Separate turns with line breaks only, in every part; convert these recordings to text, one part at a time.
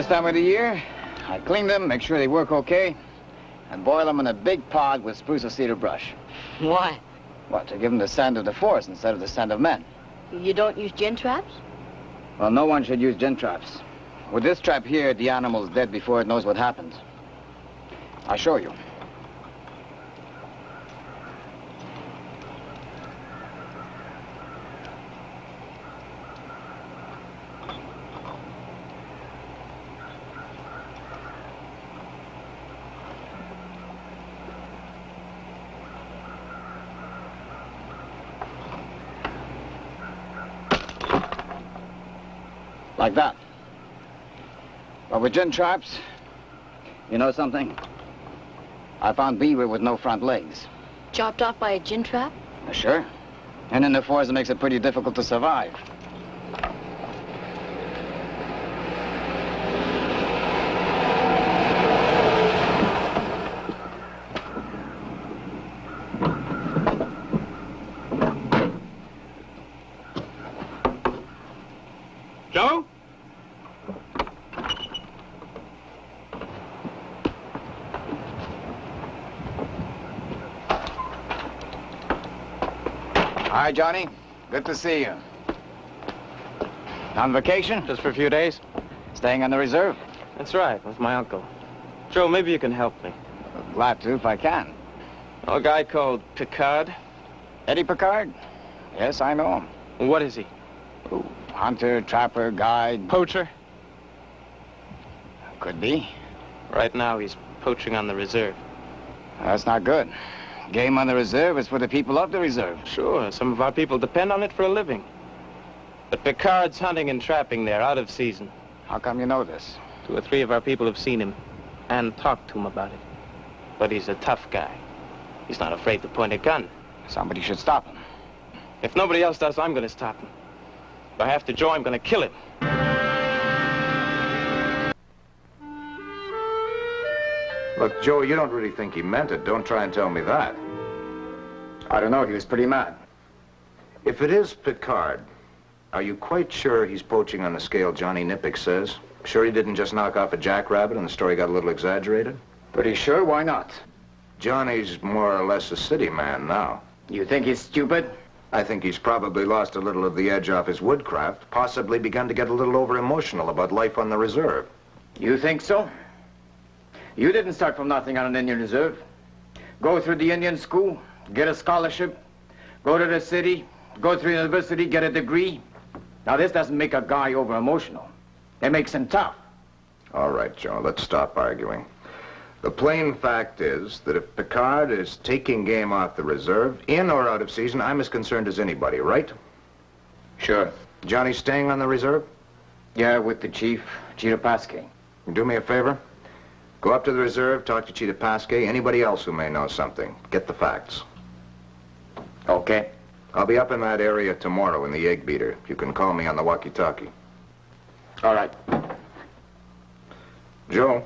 This time of the year, I clean them, make sure they work okay, and boil them in a big pot with spruce or cedar brush.
Why?
What, to give them the scent of the forest instead of the scent of men.
You don't use gin traps?
Well, no one should use gin traps. With this trap here, the animal's dead before it knows what happened. I'll show you. Like that. But with gin traps, you know something? I found beaver with no front legs.
Chopped off by a gin trap?
Sure. And in the forest, it makes it pretty difficult to survive.
Joe?
Hi, Johnny. Good to see you. On vacation?
Just for a few days?
Staying on the reserve?
That's right, with my uncle. Joe, maybe you can help me.
Glad to, if I can.
A guy called Picard.
Eddie Picard? Yes, I know him.
What is he?
Ooh, hunter, trapper, guide.
Poacher?
Could be.
Right now, he's poaching on the reserve.
That's not good. Game on the reserve is for the people of the reserve.
Sure, some of our people depend on it for a living. But Picard's hunting and trapping there, out of season.
How come you know this?
2 or 3 of our people have seen him and talked to him about it. But he's a tough guy. He's not afraid to point a gun.
Somebody should stop him.
If nobody else does, I'm going to stop him. If I have to, Joe, I'm going to kill him.
Look, Joe, you don't really think he meant it. Don't try and tell me that.
I don't know. He was pretty mad.
If it is Picard, are you quite sure he's poaching on the scale Johnny Nippick says? Sure he didn't just knock off a jackrabbit and the story got a little exaggerated?
Pretty sure. Why not?
Johnny's more or less a city man now.
You think he's stupid?
I think he's probably lost a little of the edge off his woodcraft, possibly begun to get a little over-emotional about life on the reserve.
You think so? You didn't start from nothing on an Indian reserve. Go through the Indian school, get a scholarship, go to the city, go through university, get a degree. Now, this doesn't make a guy over-emotional. It makes him tough.
All right, Joe, let's stop arguing. The plain fact is that if Picard is taking game off the reserve, in or out of season, I'm as concerned as anybody, right?
Sure.
Johnny's staying on the reserve?
Yeah, with the chief, Cheetah Pasquet.
Do me a favor. Go up to the reserve, talk to Cheetah Pasquet, anybody else who may know something. Get the facts.
Okay.
I'll be up in that area tomorrow in the egg beater. You can call me on the walkie-talkie.
All right.
Joe.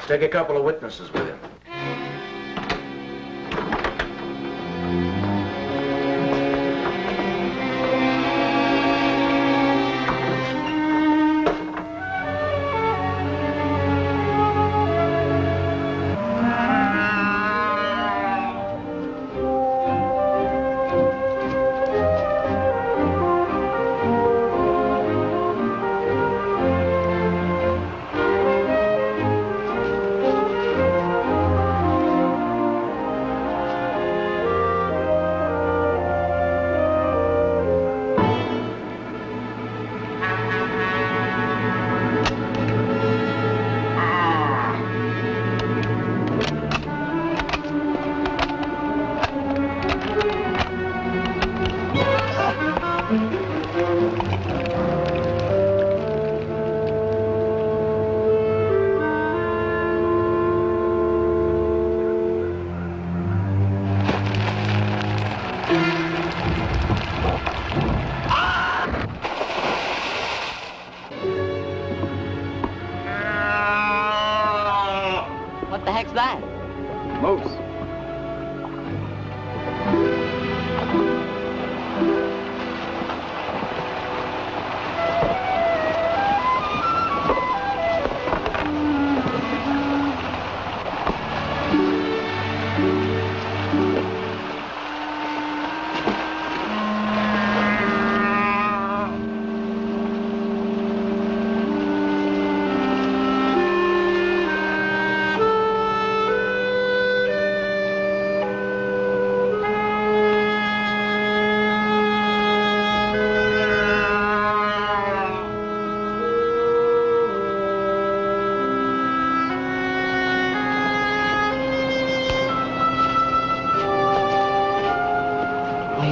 Take a couple of witnesses with you.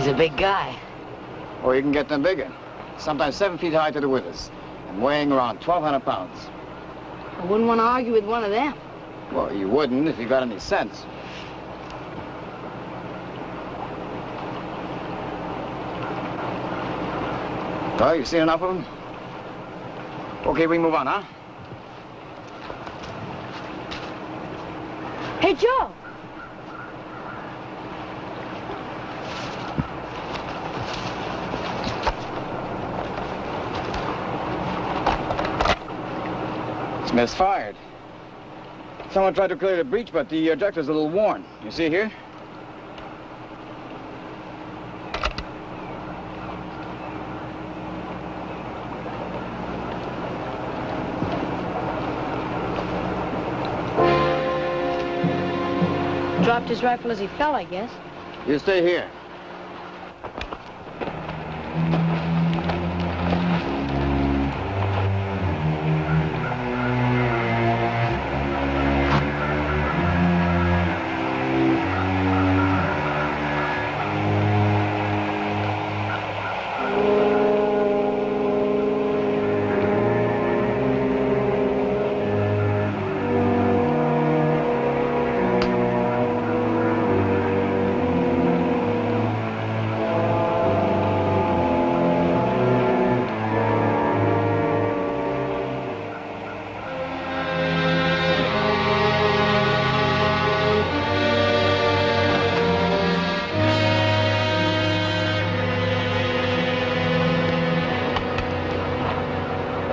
He's a big guy.
Or you can get them bigger. Sometimes 7 feet high to the withers. And weighing around 1,200 pounds.
I wouldn't want to argue with one of them.
Well, you wouldn't if you got any sense. Well, you seen enough of them? Okay, we move on, huh?
Hey, Joe!
It's misfired. Someone tried to clear the breach, but the ejector's a little worn. You see here?
Dropped his rifle as he fell, I guess.
You stay here.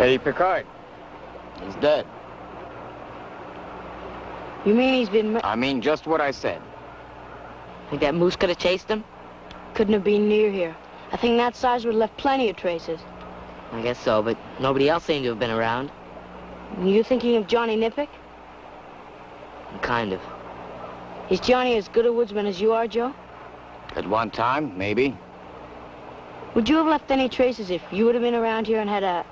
Eddie Picard. He's dead.
You mean he's been...
I mean just what I said.
Think that moose could have chased him? Couldn't have been near here. I think that size would have left plenty of traces.
I guess so, but nobody else seemed to have been around.
You thinking of Johnny Nippick?
Kind of.
Is Johnny as good a woodsman as you are, Joe?
At one time, maybe.
Would you have left any traces if you would have been around here and had a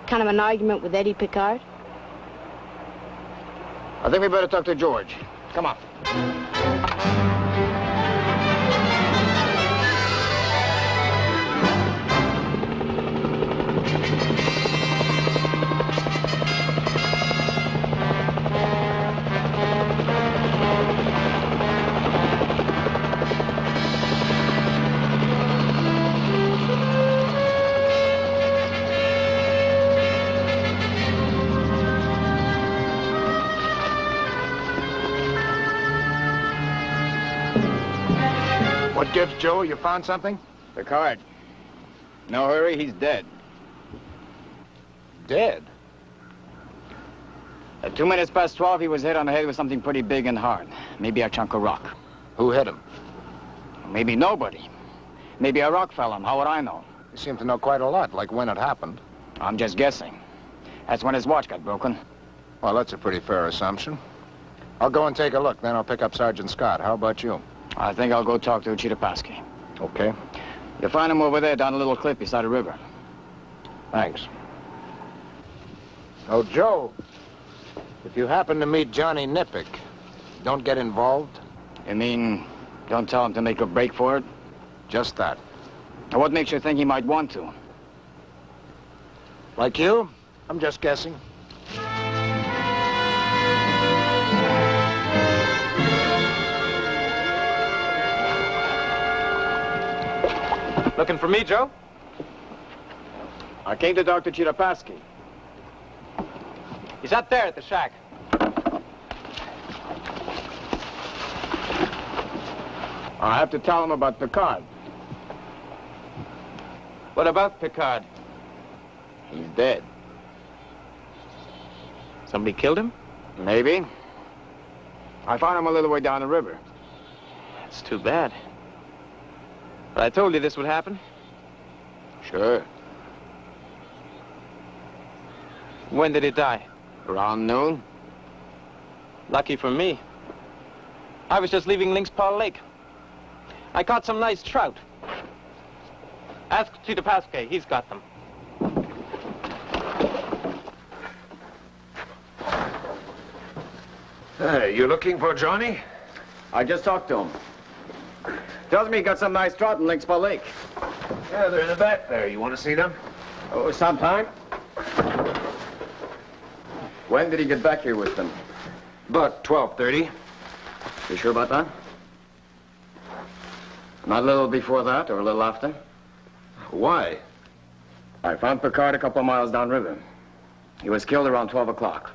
kind of an argument with Eddie Picard?
I think we better talk to George. Come on.
What gives, Joe? You found something?
Picard. No hurry, he's dead.
Dead?
At 2 minutes past 12, he was hit on the head with something pretty big and hard. Maybe a chunk of rock.
Who hit him?
Maybe nobody. Maybe a rock fell on him. How would I know?
You seem to know quite a lot, like when it happened.
I'm just guessing. That's when his watch got broken.
Well, that's a pretty fair assumption. I'll go and take a look, then I'll pick up Sergeant Scott. How about you?
I think I'll go talk to Chitapaski.
Okay.
You'll find him over there down a little cliff beside the river.
Thanks. Oh, Joe, if you happen to meet Johnny Nippick, don't get involved.
You mean, don't tell him to make a break for it?
Just that.
Now, what makes you think he might want to?
Like you, I'm just guessing.
Looking for me, Joe?
I came to Dr. Chitapaski.
He's out there at the shack.
I have to tell him about Picard.
What about Picard?
He's dead.
Somebody killed him?
Maybe. I found him a little way down the river.
That's too bad. But I told you this would happen.
Sure.
When did he die?
Around noon.
Lucky for me. I was just leaving Lynx Paw Lake. I caught some nice trout. Ask Chitapaski, he's got them.
Hey, you looking for Johnny?
I just talked to him. Tells me he got some nice trout in Lynxpaw Lake.
Yeah, they're in the back there. You want to see them?
Oh, sometime. When did he get back here with them?
About 12:30.
You sure about that? Not a little before that or a little after?
Why?
I found Picard a couple of miles downriver. He was killed around 12 o'clock.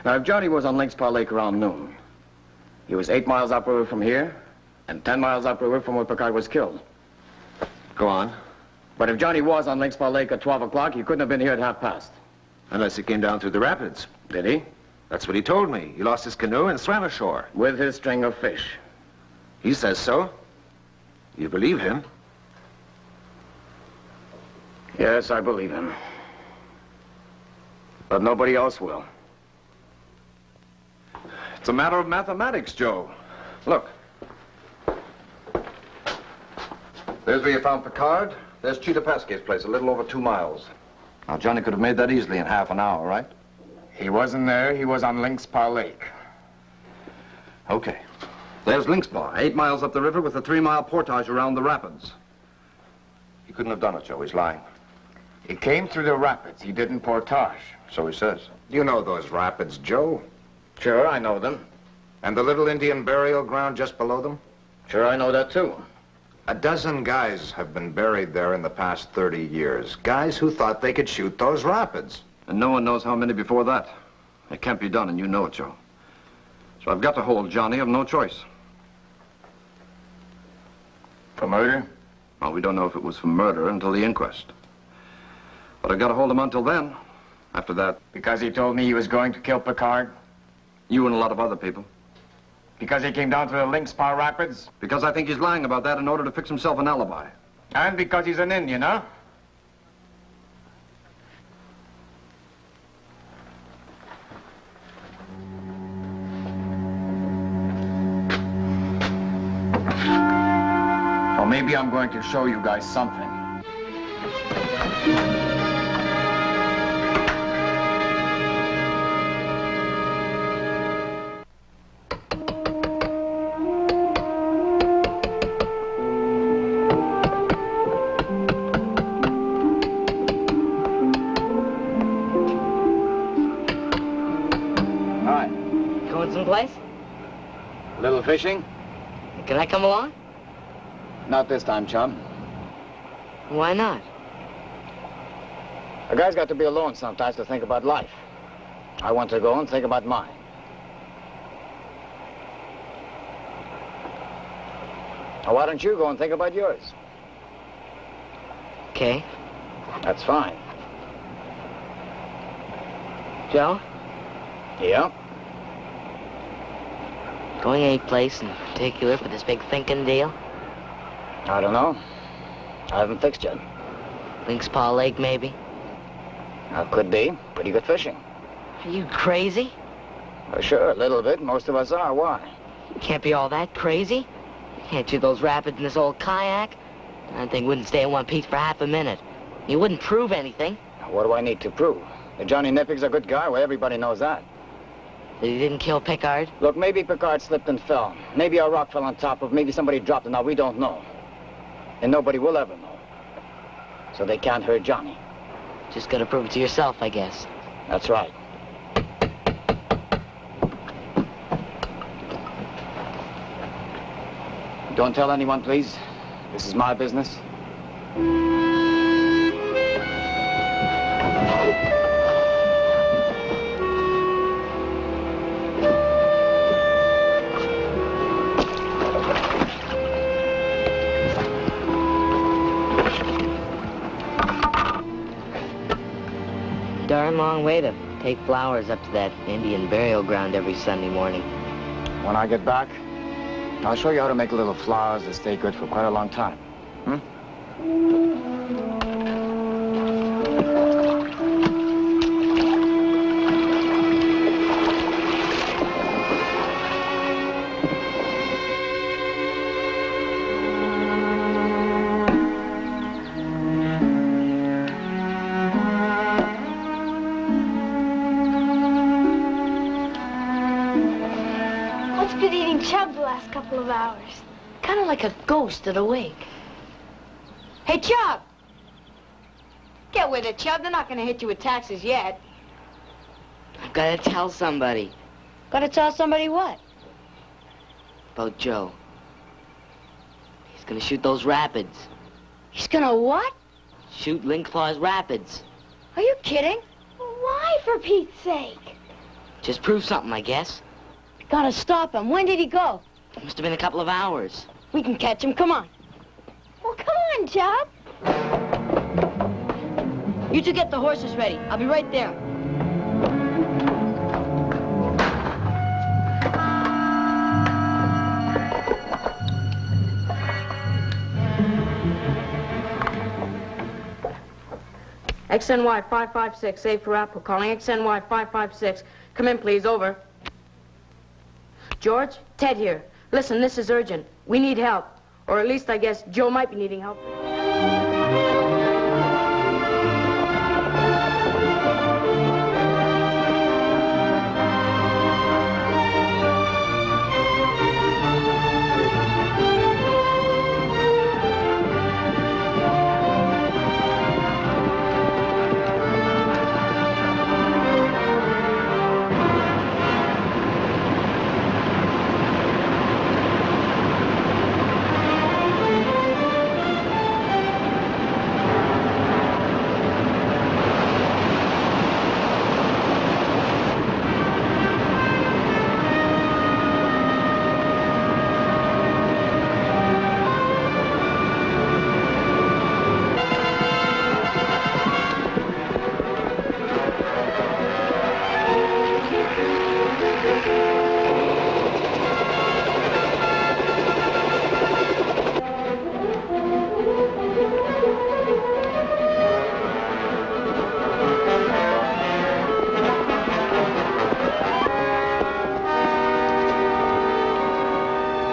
Now, if Johnny was on Lynxpaw Lake around noon, he was 8 miles upriver from here and 10 miles upriver from where Picard was killed.
Go on.
But if Johnny was on Lynxpaw Lake at 12 o'clock, he couldn't have been here at 1/2 past.
Unless he came down through the rapids.
Did he?
That's what he told me. He lost his canoe and swam ashore.
With his string of fish.
He says so. You believe him?
Yes, I believe him. But nobody else will.
It's a matter of mathematics, Joe. Look. There's where you found Picard. There's Cheetah Pasquet's place, a little over 2 miles. Now, Johnny could have made that easily in half an hour, right?
He wasn't there. He was on Lynxpaw Lake.
Okay. There's Lynxpaw, 8 miles up the river with a 3-mile portage around the rapids. He couldn't have done it, Joe. He's lying.
He came through the rapids. He didn't portage.
So he says.
You know those rapids, Joe.
Sure, I know them.
And the little Indian burial ground just below them?
Sure, I know that, too.
A dozen guys have been buried there in the past 30 years. Guys who thought they could shoot those rapids.
And no one knows how many before that. It can't be done, and you know it, Joe. So I've got to hold Johnny. I've no choice.
For murder?
Well, we don't know if it was for murder until the inquest. But I've got to hold him until then. After that,
Because he told me he was going to kill Picard?
you and a lot of other people.
Because he came down through the Lynxpaw Rapids?
Because I think he's lying about that in order to fix himself an alibi.
And because he's an Indian, huh? Well, maybe I'm going to show you guys something. All right.
Going someplace?
A little fishing?
Can I come along?
Not this time, chum.
Why not?
A guy's got to be alone sometimes to think about life. I want to go and think about mine. Now, why don't you go and think about yours?
Okay.
That's fine.
Joe,
Yeah?
going any place in particular for this big thinking deal?
I don't know. I haven't fixed yet.
Lynxpaw Lake, maybe?
Could be. Pretty good fishing.
Are you crazy?
Sure, a little bit. Most of us are. Why?
Can't be all that crazy. Can't shoot those rapids in this old kayak. That thing wouldn't stay in one piece for half a minute. You wouldn't prove anything.
What do I need to prove? That Johnny Nippig's a good guy? Well, everybody knows that.
That he didn't kill Picard?
Look, maybe Picard slipped and fell. Maybe a rock fell on top of him. Maybe somebody dropped it. Now, we don't know. And nobody will ever know. So they can't hurt Johnny.
Just gotta prove it to yourself, I guess.
That's right. Don't tell anyone, please. This is my business.
Darn long way to take flowers up to that Indian burial ground every Sunday morning.
When I get back, I'll show you how to make little flowers that stay good for quite a long time.
What's been eating Chub the last couple of hours?
Kind of like a ghost at a wake. Hey, Chub! Get with it, Chub. They're not going to hit you with taxes yet.
I've got to tell somebody.
Got to tell somebody what?
About Joe. He's gonna shoot those rapids.
He's going to what?
Shoot Lynxclaw's rapids.
Are you kidding? Why, for Pete's sake?
Just prove something, I guess.
Got to stop him. When did he go?
Must have been a couple of hours.
We can catch him. Come on. Well, come on, Chub. You two get the horses ready. I'll be right there. XNY 556, save for Apple. Calling XNY 556. Come in, please. Over. George, Ted here. Listen, this is urgent. We need help. Or at least I guess Joe might be needing help.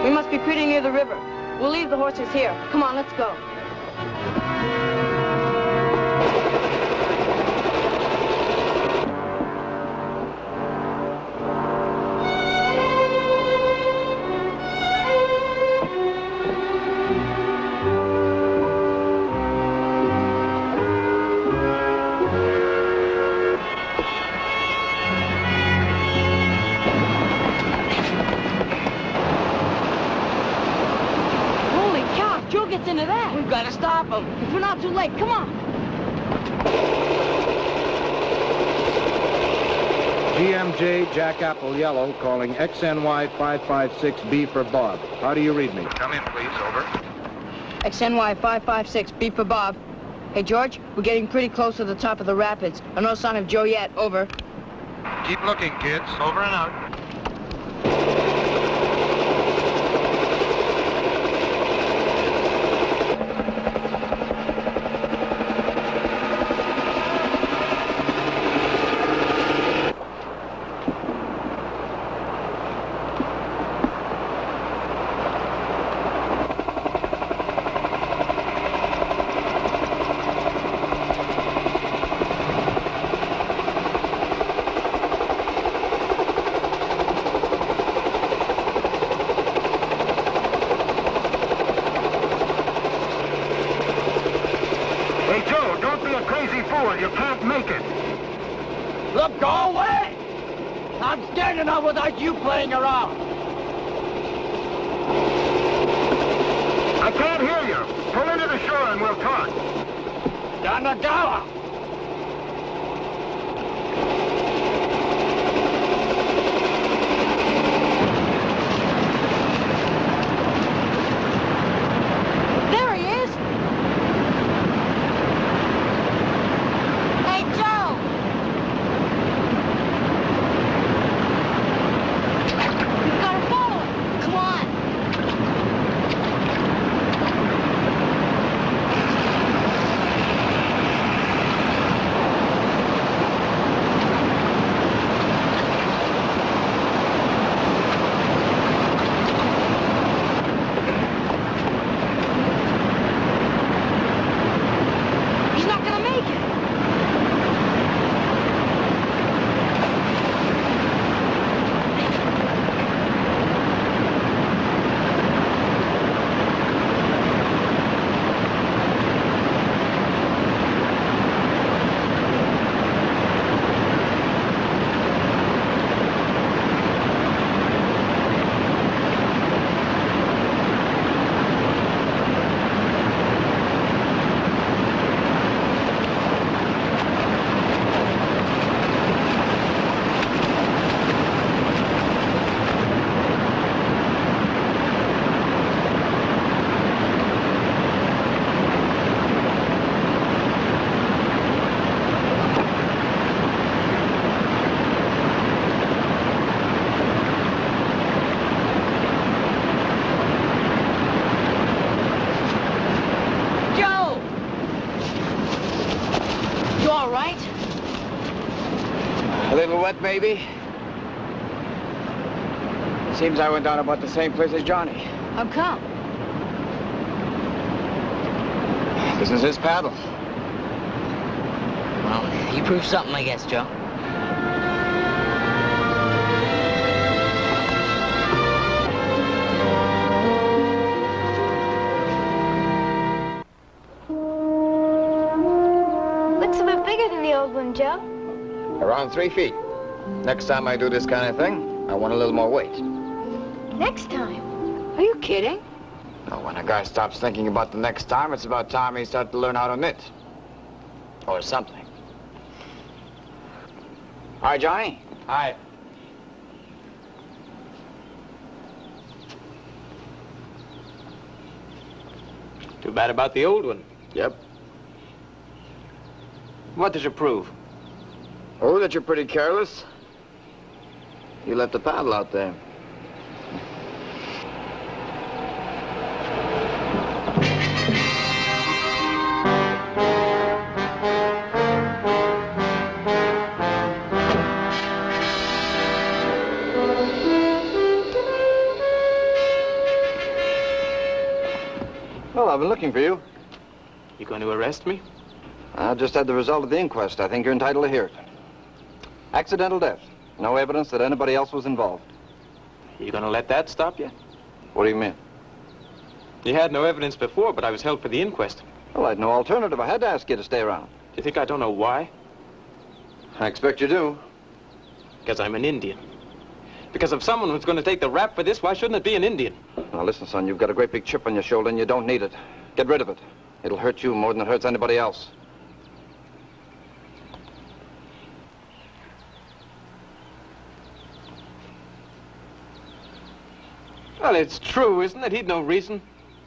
We must be pretty near the river. We'll leave the horses here. Come on, let's go. Joe gets into that.
We've got to stop him.
If we're not too late, come on.
GMJ Jack Apple Yellow calling XNY 556B for Bob. How do you read me?
Come in, please. Over.
XNY 556, beat for Bob. Hey, George, we're getting pretty close to the top of the rapids. No sign of Joe yet. Over.
Keep looking, kids. Over and out.
You can't make it.
Look, go away! I'm scared enough without you playing around.
I can't hear you. Pull into the shore and we'll talk.
Yanagawa!
There he is. Hey, Joe. We've got to follow him. Come on.
what, maybe? Seems I went down about the same place as Johnny.
How come?
This is his paddle.
Well, you proved something, I guess, Joe.
Looks a bit bigger than the old one, Joe.
Around 3 feet. Next time I do this kind of thing, I want a little more weight.
Next time.
Are you kidding?
Now, when a guy stops thinking about the next time, it's about time he started to learn how to knit. Or something. All right, Johnny?
Hi. Too bad about the old one.
Yep.
What did you prove?
Oh, that you're pretty careless. You left the paddle out there.
Well, I've been looking for you.
You going to arrest me?
I just had the result of the inquest. I think you're entitled to hear it. Accidental death. No evidence that anybody else was involved.
You going to let that stop you?
What do you mean?
You had no evidence before, but I was held for the inquest.
Well, I had no alternative. I had to ask you to stay around.
Do you think I don't know why?
I expect you do.
Because I'm an Indian. Because if someone was going to take the rap for this, why shouldn't it be an Indian?
Now, listen, son, you've got a great big chip on your shoulder and you don't need it. Get rid of it. It'll hurt you more than it hurts anybody else.
Well, it's true, isn't it? He'd no reason.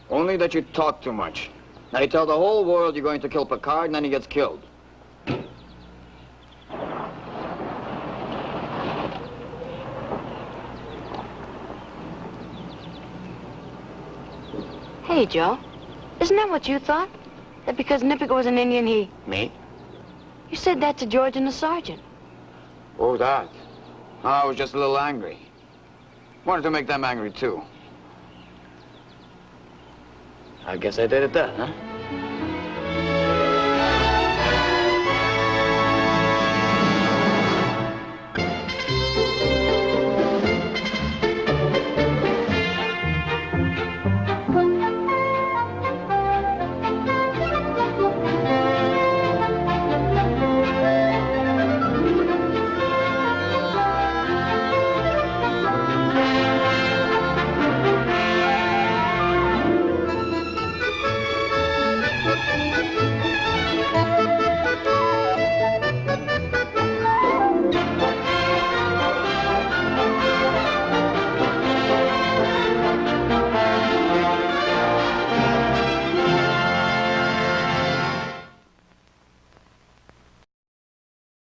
Only that you talk too much. Now you tell the whole world you're going to kill Picard, and then he gets killed.
Hey, Joe. Isn't that what you thought? That because Nippick was an Indian, he...
Me?
You said that to George and the sergeant.
Oh, that. I was just a little angry. Wanted to make them angry, too. I guess I did it then, huh?